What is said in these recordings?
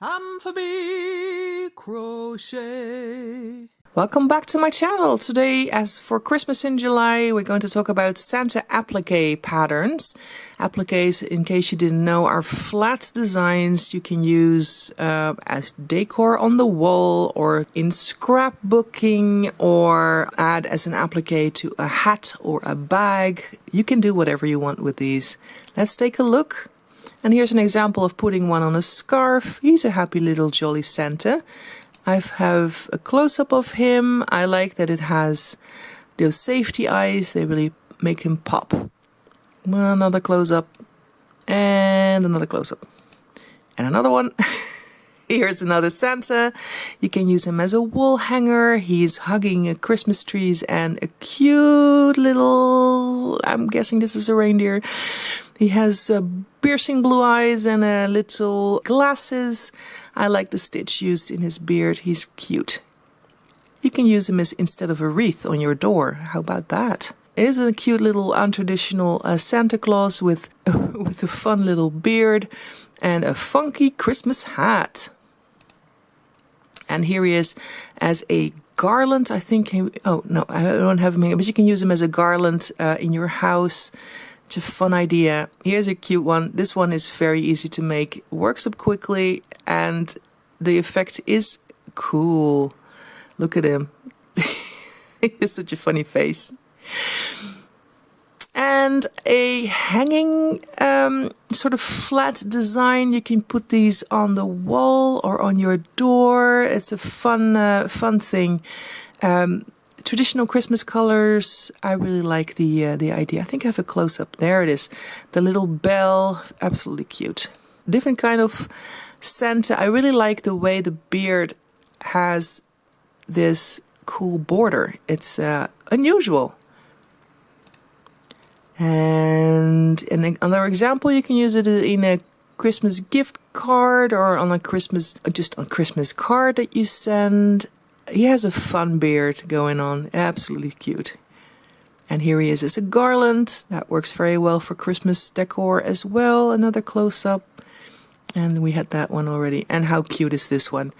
Applique Crochet. Welcome back to my channel. Today, as for Christmas in July, we're going to talk about Santa applique patterns. Appliques, in case you didn't know, are flat designs you can use as decor on the wall or in scrapbooking, or add as an applique to a hat or a bag. You can do whatever you want with these. Let's take a look. And here's an example of putting one on a scarf. He's a happy little jolly Santa. I have a close-up of him. I like that it has those safety eyes. They really make him pop. Another close-up. And another close-up. And another one. Here's another Santa. You can use him as a wall hanger. He's hugging a Christmas trees and a cute little, I'm guessing this is a reindeer. He has piercing blue eyes and little glasses. I like the stitch used in his beard. He's cute. You can use him as instead of a wreath on your door. How about that? It is a cute little untraditional Santa Claus with a fun little beard and a funky Christmas hat. And here he is as a garland. I think oh no, I don't have him here, but you can use him as a garland in your house. It's a fun idea. Here's a cute one. This one is very easy to make. Works up quickly and the effect is cool. Look at him. He has such a funny face. And a hanging sort of flat design. You can put these on the wall or on your door. It's a fun thing. Traditional Christmas colors. I really like the idea. I think I have a close-up. There it is. The little bell. Absolutely cute. Different kind of Santa. I really like the way the beard has this cool border. It's unusual. And another example, you can use it in a Christmas gift card or on a Christmas card that you send. He has a fun beard going on. Absolutely cute. And here he is as a garland. That works very well for Christmas decor as well. Another close-up. And we had that one already. And how cute is this one?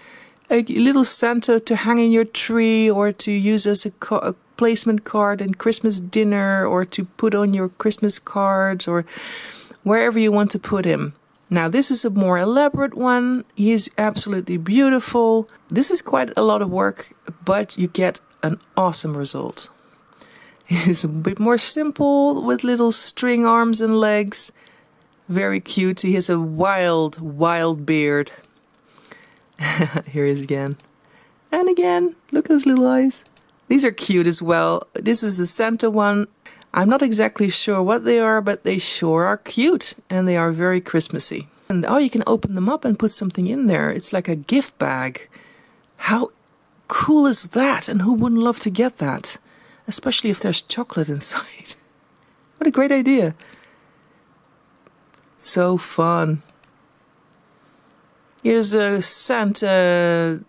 A little Santa to hang in your tree or to use as a placement card in Christmas dinner, or to put on your Christmas cards, or wherever you want to put him. Now this is a more elaborate one. He is absolutely beautiful. This is quite a lot of work, but you get an awesome result. He is a bit more simple with little string arms and legs. Very cute. He has a wild beard. Here he is again. And again, look at his little eyes. These are cute as well. This is the Santa one. I'm not exactly sure what they are, but they sure are cute. And they are very Christmassy. And oh, you can open them up and put something in there. It's like a gift bag. How cool is that? And who wouldn't love to get that? Especially if there's chocolate inside. What a great idea. So fun. Here's a Santa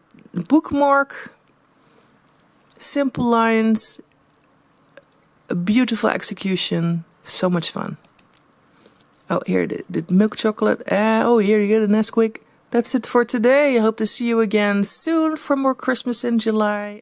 bookmark. Simple lines. A beautiful execution. So much fun. Oh, here, the milk chocolate. Oh, here you go, the Nesquik. That's it for today. I hope to see you again soon for more Christmas in July.